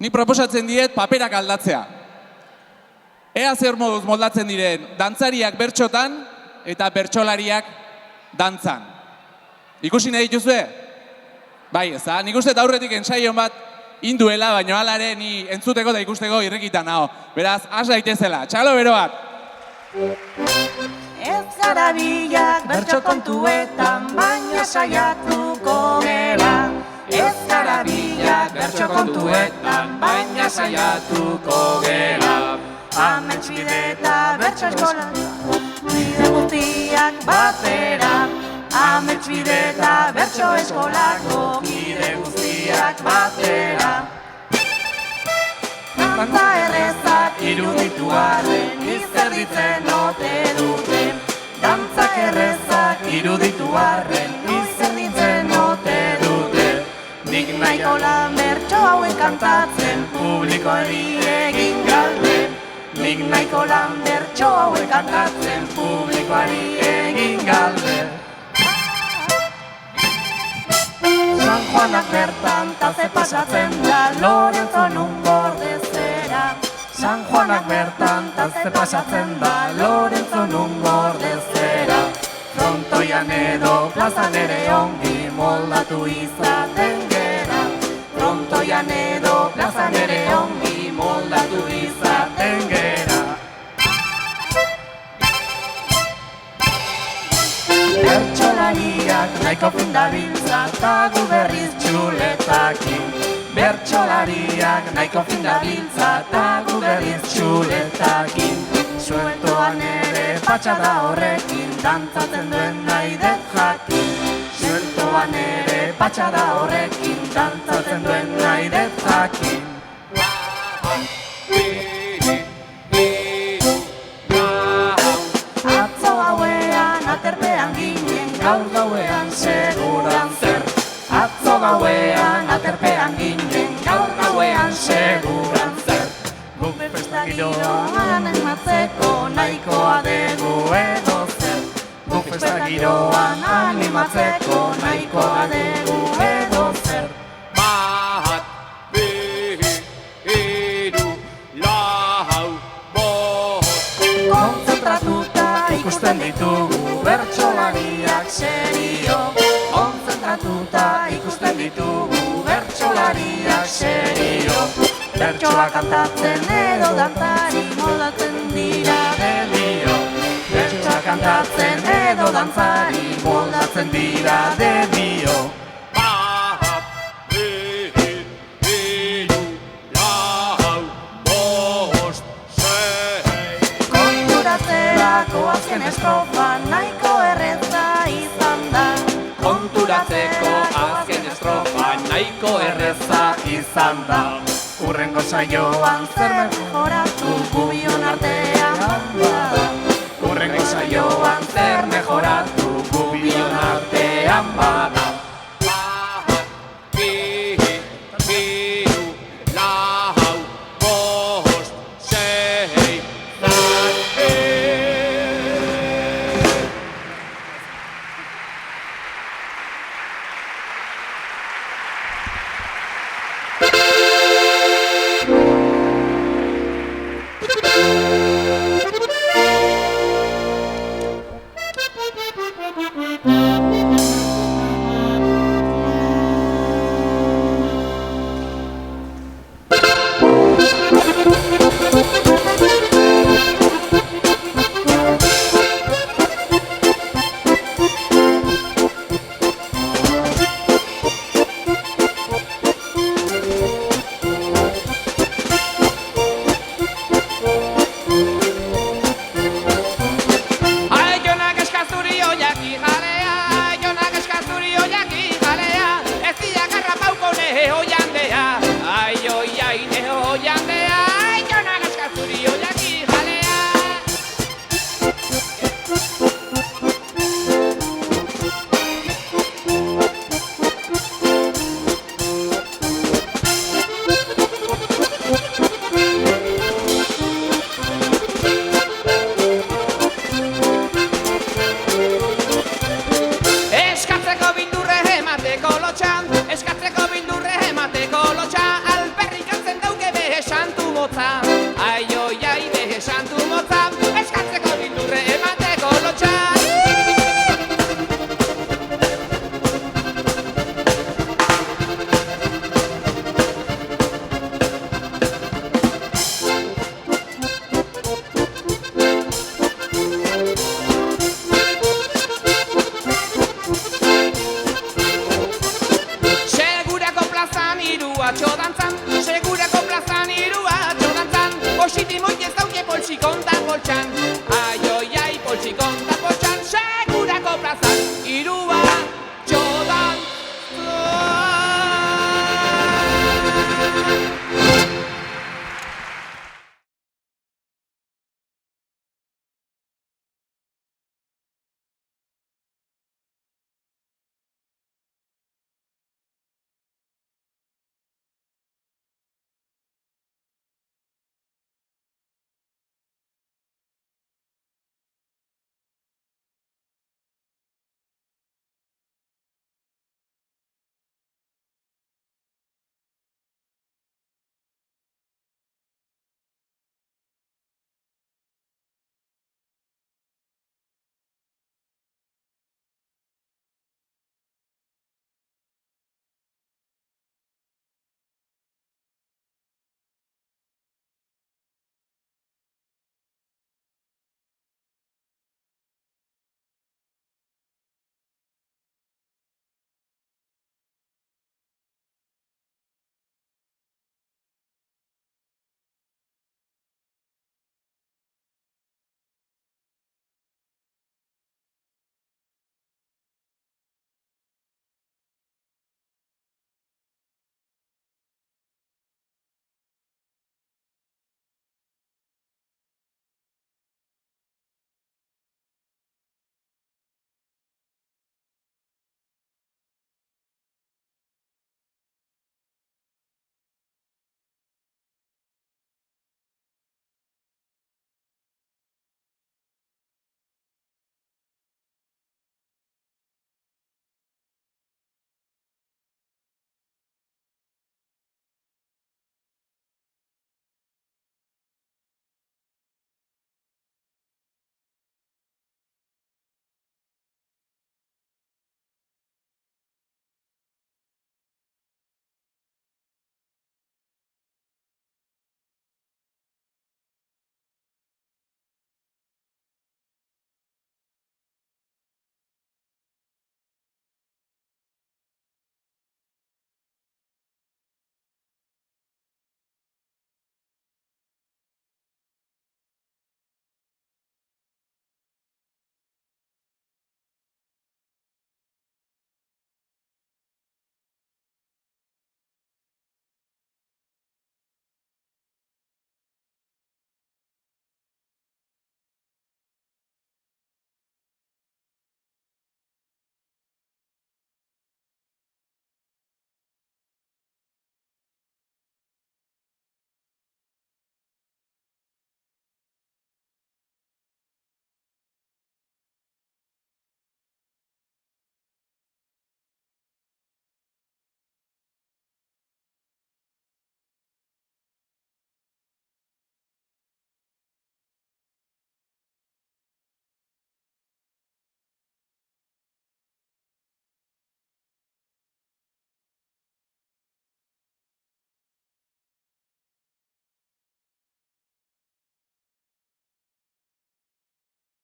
Ni proposatzen diet paperak aldatzea. Ea zer moduz moldatzen diren dantzariak bertxotan eta bertsolariak dantzan. Ikusi nahi dituzue? Bai, ez da? Nik uste aurretik ensaion bat induela, baina alare ni entzuteko eta ikusteko irrikitan nago. Beraz, has daitezela. Txalo bero bat! Ez gara bilak bertso kontuetan, baina saiatuko gera. Ez gara bilak bertso kontuetan, baina saiatuko gera. Amets bide eta bertso eskola, bide guztiak batera. Amets bide eta bertso eskolako, bide guztiak batera. Dantza errezak iruditu arren, izerditzen ote dute. Dantzak errezak iruditu arren, izerditzen ote dute. Nik nahiko lan bertso hauek kantatzen, publikoari egin galde. Nik nahiko lan bertso hauek kantatzen, publikoari egin galde. San Juanak bertan taze pasatzen da, Lorenzo nun gordezera. San Juanak bertan taze pasatzen da, Lorenzo nun gordezera. Frontoian edo plazan ere ongi moldatu izaten gera. Frontoian edo plazan ere ongi moldatu izaten gera. Bertsolariak nahiko fin dabiltza eta gu berriz txuletakin. Bertsolariak nahiko fin dabiltza eta gu berriz txuletakin. Sueltoan ere patxada horrekin, dantzatzen duen nahi dut jakin. Sueltoan ere patxada horrekin, dantzatzen duen nahi dut jakin. Atzo gauean aterpean ginen, gaur gauean seguran zer. Atzo gauean aterpean ginen, gaur gauean seguran zer. Guk festa giroan animatzeko nahikoa dugu edo zer. Guk festa giroan animatzeko nahikoa dugu edo zer. Bat, bi, hiru, lau, bost. Konzentratuta ikusten ditugu bertsolariak serio. Konzentratuta ikusten ditugu bertsolariak serio. Bertsoa kantatzen edo dantzari moldatzen dira dedio. Bertsoa kantatzen edo dantzari moldatzen dira dedio. Bat, bi, hiru, lau, bost, sei. Konturatzerako azken estrofa nahiko erreza izan da. Konturatzeko azken estrofa nahiko erreza izan da. Urrengo saioan zer mejoratu gubion artean bada. Urrengo saioan zer mejoratu gubion artean bada. Bat, bi, hiru, lau, bost, sei, zazpi. Eskatzeko bindurre emateko lotxan, eskatzeko